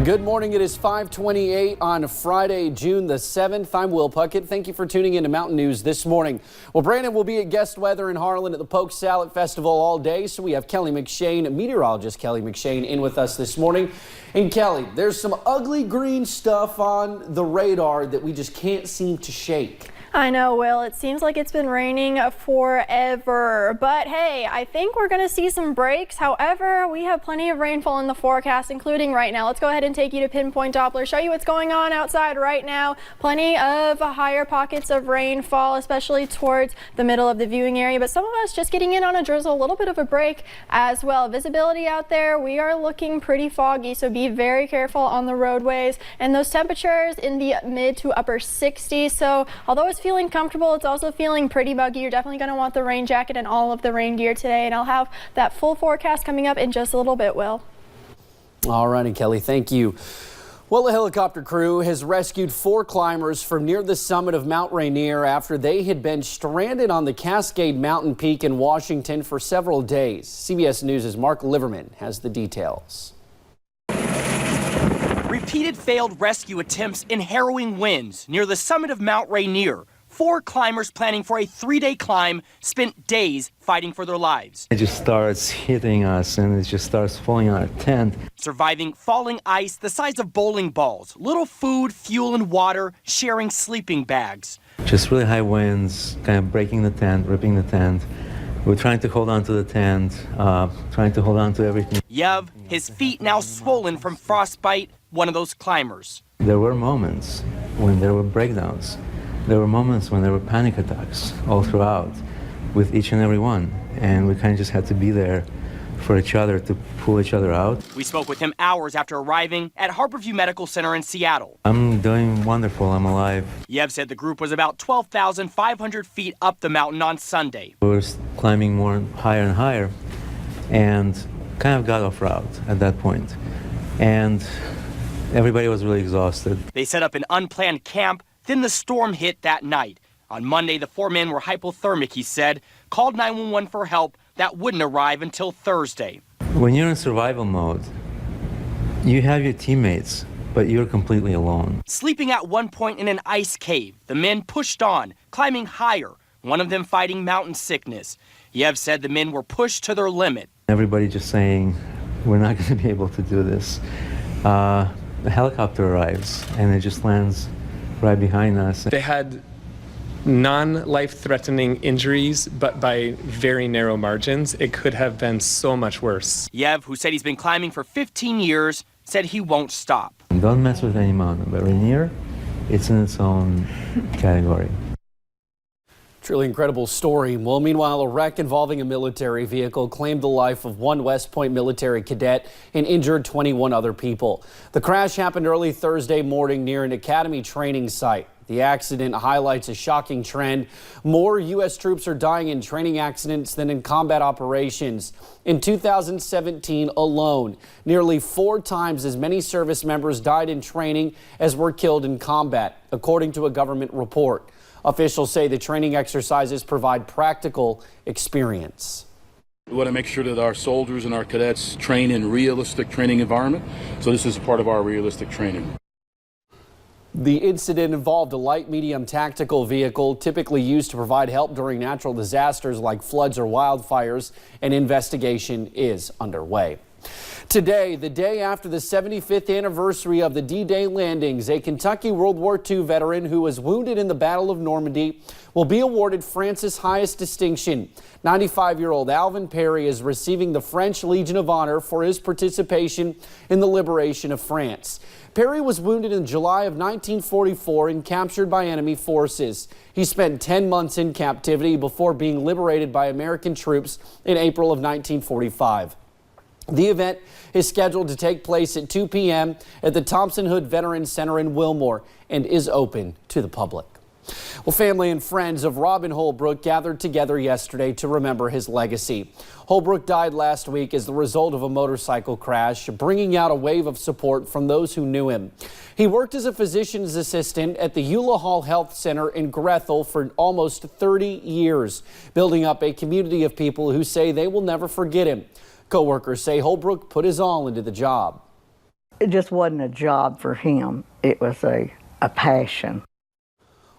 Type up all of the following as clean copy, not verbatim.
Good morning. It is 5:28 on Friday, June the 7th. I'm Will Puckett. Thank you for tuning in to Mountain News this morning. Well, Brandon will be at guest weather in Harlan at the Polk Salad Festival all day. So we have Kelly McShane, meteorologist Kelly McShane, in with us this morning. And Kelly, there's some ugly green stuff on the radar that we just can't seem to shake. I know, Will. It seems like it's been raining forever, but hey, I think we're going to see some breaks. However, we have plenty of rainfall in the forecast, including right now. Let's go ahead and take you to Pinpoint Doppler, show you what's going on outside right now. Plenty of higher pockets of rainfall, especially towards the middle of the viewing area, but some of us just getting in on a drizzle, a little bit of a break as well. Visibility out there, we are looking pretty foggy, so be very careful on the roadways, and those temperatures in the mid to upper 60s. So although it's feeling comfortable, it's also feeling pretty muggy. You're definitely going to want the rain jacket and all of the rain gear today, and I'll have that full forecast coming up in just a little bit, Will. All righty, Kelly, thank you. Well, a helicopter crew has rescued 4 climbers from near the summit of Mount Rainier after they had been stranded on the Cascade Mountain Peak in Washington for several days. CBS News' Mark Liverman has the details. Repeated failed rescue attempts in harrowing winds near the summit of Mount Rainier. 4 climbers planning for a 3-day climb spent days fighting for their lives. It just starts hitting us and it just starts falling on our tent. Surviving falling ice the size of bowling balls, little food, fuel, and water, sharing sleeping bags. Just really high winds, kind of breaking the tent, ripping the tent. We're trying to hold on to the tent, trying to hold on to everything. Yev, his feet now swollen from frostbite, one of those climbers. There were moments when there were breakdowns. There were moments when there were panic attacks all throughout with each and every one. And we kind of just had to be there for each other to pull each other out. We spoke with him hours after arriving at Harborview Medical Center in Seattle. I'm doing wonderful. I'm alive. Yev said the group was about 12,500 feet up the mountain on Sunday. We were climbing more higher and higher and kind of got off route at that point. And everybody was really exhausted. They set up an unplanned camp. Then the storm hit that night. On Monday, the 4 men were hypothermic, he said, called 911 for help that wouldn't arrive until Thursday. When you're in survival mode, you have your teammates, but you're completely alone. Sleeping at one point in an ice cave, the men pushed on, climbing higher, one of them fighting mountain sickness. Yev said the men were pushed to their limit. Everybody just saying, we're not going to be able to do this. The helicopter arrives and it just lands right behind us. They had non-life-threatening injuries, but by very narrow margins. It could have been so much worse. Yev, who said he's been climbing for 15 years, said he won't stop. Don't mess with any mountain, but Rainier, it's in its own category. Truly incredible story. Well, meanwhile, a wreck involving a military vehicle claimed the life of 1 West Point military cadet and injured 21 other people. The crash happened early Thursday morning near an academy training site. The accident highlights a shocking trend. More U.S. troops are dying in training accidents than in combat operations. In 2017 alone, nearly 4 times as many service members died in training as were killed in combat, according to a government report. Officials say the training exercises provide practical experience. We want to make sure that our soldiers and our cadets train in realistic training environment. So this is part of our realistic training. The incident involved a light medium tactical vehicle typically used to provide help during natural disasters like floods or wildfires. An investigation is underway. Today, the day after the 75th anniversary of the D-Day landings, a Kentucky World War II veteran who was wounded in the Battle of Normandy will be awarded France's highest distinction. 95-year-old Alvin Perry is receiving the French Legion of Honor for his participation in the liberation of France. Perry was wounded in July of 1944 and captured by enemy forces. He spent 10 months in captivity before being liberated by American troops in April of 1945. The event is scheduled to take place at 2 p.m. at the Thompson Hood Veterans Center in Wilmore and is open to the public. Well, family and friends of Robin Holbrook gathered together yesterday to remember his legacy. Holbrook died last week as the result of a motorcycle crash, bringing out a wave of support from those who knew him. He worked as a physician's assistant at the Eula Hall Health Center in Grethel for almost 30 years, building up a community of people who say they will never forget him. Co-workers say Holbrook put his all into the job. It just wasn't a job for him. It was a passion.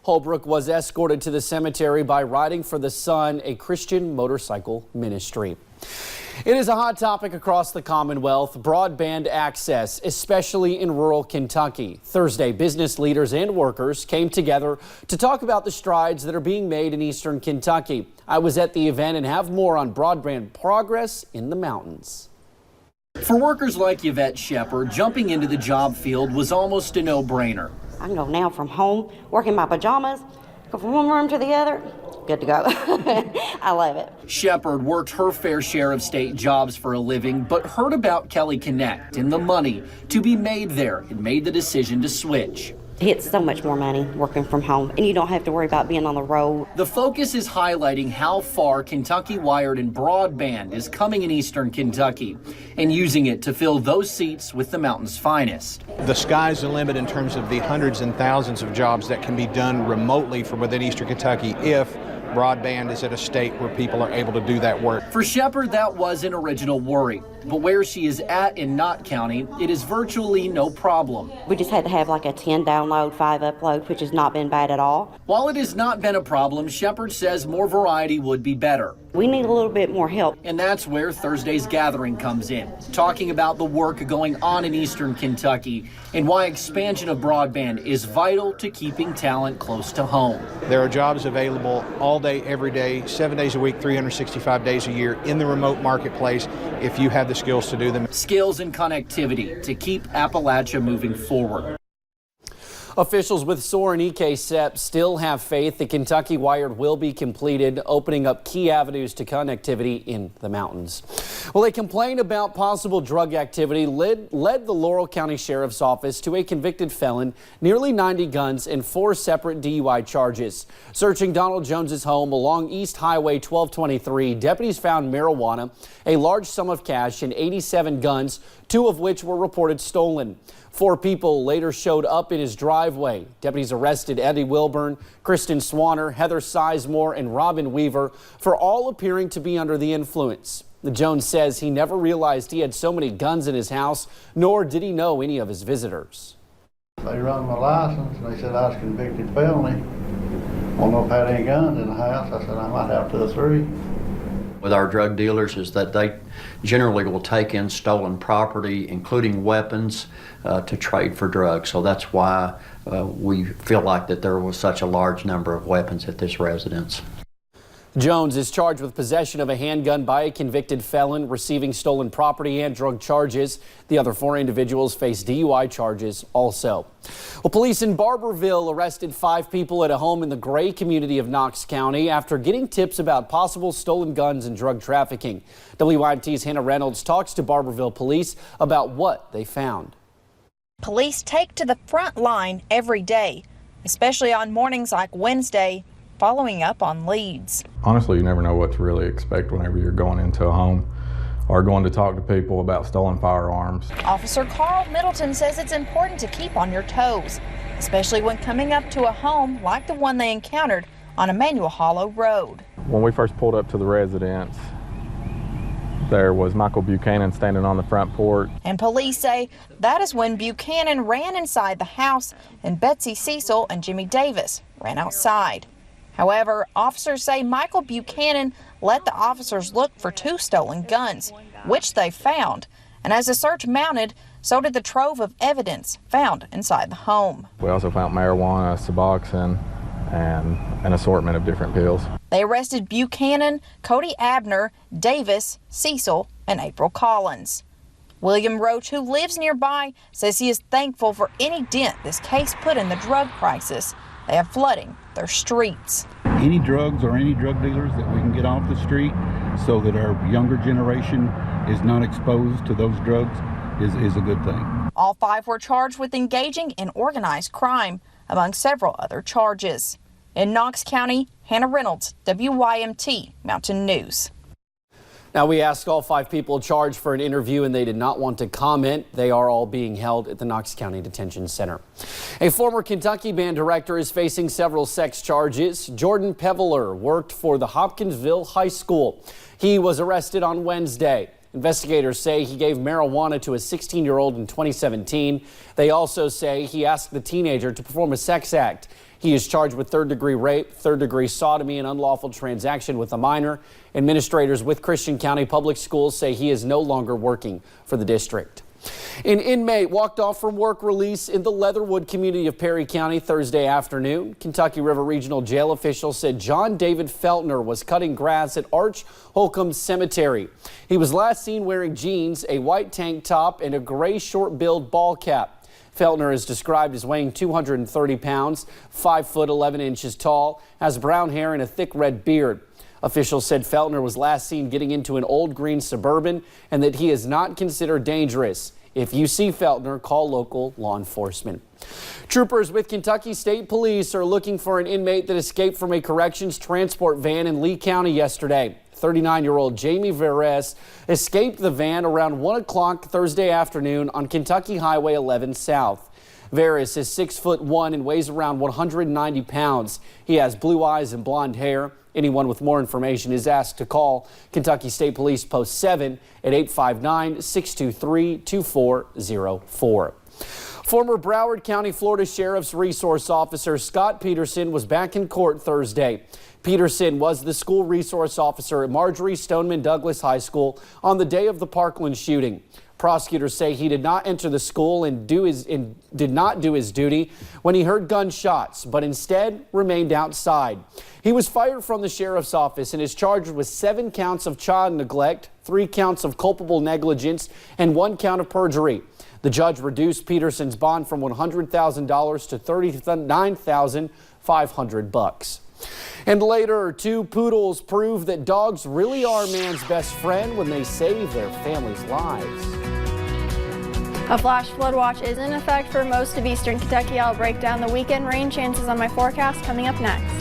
Holbrook was escorted to the cemetery by Riding for the Sun, a Christian motorcycle ministry. It is a hot topic across the Commonwealth, broadband access, especially in rural Kentucky. Thursday, business leaders and workers came together to talk about the strides that are being made in eastern Kentucky. I was at the event and have more on broadband progress in the mountains. For workers like Yvette Shepard, jumping into the job field was almost a no-brainer. I can go now from home, work in my pajamas, go from one room to the other, good to go. I love it. Shepard worked her fair share of state jobs for a living, but heard about Kelly Connect and the money to be made there and made the decision to switch. It's so much more money working from home, and you don't have to worry about being on the road. The focus is highlighting how far Kentucky Wired and broadband is coming in eastern Kentucky and using it to fill those seats with the mountain's finest. The sky's the limit in terms of the hundreds and thousands of jobs that can be done remotely from within eastern Kentucky if broadband is at a state where people are able to do that work. For Shepard, that was an original worry. But where she is at in Knott County, it is virtually no problem. We just had to have like a 10 download, 5 upload, which has not been bad at all. While it has not been a problem, Shepard says more variety would be better. We need a little bit more help. And that's where Thursday's gathering comes in, talking about the work going on in eastern Kentucky and why expansion of broadband is vital to keeping talent close to home. There are jobs available all day, every day, 7 days a week, 365 days a year in the remote marketplace if you have the skills to do them. Skills and connectivity to keep Appalachia moving forward. Officials with SOAR and EKSEP still have faith that Kentucky Wired will be completed, opening up key avenues to connectivity in the mountains. Well, a complaint about possible drug activity led the Laurel County Sheriff's Office to a convicted felon, nearly 90 guns, and 4 separate DUI charges. Searching Donald Jones's home along East Highway 1223, deputies found marijuana, a large sum of cash, and 87 guns, 2 of which were reported stolen. 4 people later showed up in his driveway. Deputies arrested Eddie Wilburn, Kristen Swanner, Heather Sizemore, and Robin Weaver for all appearing to be under the influence. Jones says he never realized he had so many guns in his house, nor did he know any of his visitors. They run my license and they said I was convicted felony. I don't know if I had any guns in the house. I said I might have 2 or 3. With our drug dealers is that they generally will take in stolen property, including weapons, to trade for drugs. So that's why we feel like that there was such a large number of weapons at this residence. Jones is charged with possession of a handgun by a convicted felon, receiving stolen property and drug charges. The other 4 individuals face DUI charges also. Well, police in Barberville arrested 5 people at a home in the Gray community of Knox County after getting tips about possible stolen guns and drug trafficking. WYMT's Hannah Reynolds talks to Barberville police about what they found. Police take to the front line every day, especially on mornings like Wednesday, following up on leads. Honestly, you never know what to really expect whenever you're going into a home or going to talk to people about stolen firearms. Officer Carl Middleton says it's important to keep on your toes, especially when coming up to a home like the one they encountered on Emmanuel Hollow Road. When we first pulled up to the residence, there was Michael Buchanan standing on the front porch. And police say that is when Buchanan ran inside the house and Betsy Cecil and Jimmy Davis ran outside. However, officers say Michael Buchanan let the officers look for 2 stolen guns, which they found. And as the search mounted, so did the trove of evidence found inside the home. We also found marijuana, Suboxone, and an assortment of different pills. They arrested Buchanan, Cody Abner, Davis, Cecil, and April Collins. William Roach, who lives nearby, says he is thankful for any dent this case put in the drug crisis they have flooding their streets. Any drugs or any drug dealers that we can get off the street so that our younger generation is not exposed to those drugs is a good thing. All 5 were charged with engaging in organized crime, among several other charges. In Knox County, Hannah Reynolds, WYMT Mountain News. Now, we asked all 5 people charged for an interview and they did not want to comment. They are all being held at the Knox County Detention Center. A former Kentucky band director is facing several sex charges. Jordan Peveler worked for the Hopkinsville High School. He was arrested on Wednesday. Investigators say he gave marijuana to a 16-year-old in 2017. They also say he asked the teenager to perform a sex act. He is charged with third-degree rape, third-degree sodomy, and unlawful transaction with a minor. Administrators with Christian County Public Schools say he is no longer working for the district. An inmate walked off from work release in the Leatherwood community of Perry County Thursday afternoon. Kentucky River Regional Jail officials said John David Feltner was cutting grass at Arch Holcomb Cemetery. He was last seen wearing jeans, a white tank top, and a gray short-billed ball cap. Feltner is described as weighing 230 pounds, 5 foot 11 inches tall, has brown hair and a thick red beard. Officials said Feltner was last seen getting into an old green Suburban and that he is not considered dangerous. If you see Feltner, call local law enforcement. Troopers with Kentucky State Police are looking for an inmate that escaped from a corrections transport van in Lee County yesterday. 39-year-old Jamie Veres escaped the van around 1 o'clock Thursday afternoon on Kentucky Highway 11 South. Veres is 6'1" and weighs around 190 pounds. He has blue eyes and blonde hair. Anyone with more information is asked to call Kentucky State Police Post 7 at 859-623-2404. Former Broward County, Florida Sheriff's Resource Officer Scott Peterson was back in court Thursday. Peterson was the school resource officer at Marjorie Stoneman Douglas High School on the day of the Parkland shooting. Prosecutors say he did not enter the school and did not do his duty when he heard gunshots, but instead remained outside. He was fired from the sheriff's office and is charged with 7 counts of child neglect, 3 counts of culpable negligence, and 1 count of perjury. The judge reduced Peterson's bond from $100,000 to $39,500. And later, 2 poodles prove that dogs really are man's best friend when they save their family's lives. A flash flood watch is in effect for most of eastern Kentucky. I'll break down the weekend rain chances on my forecast coming up next.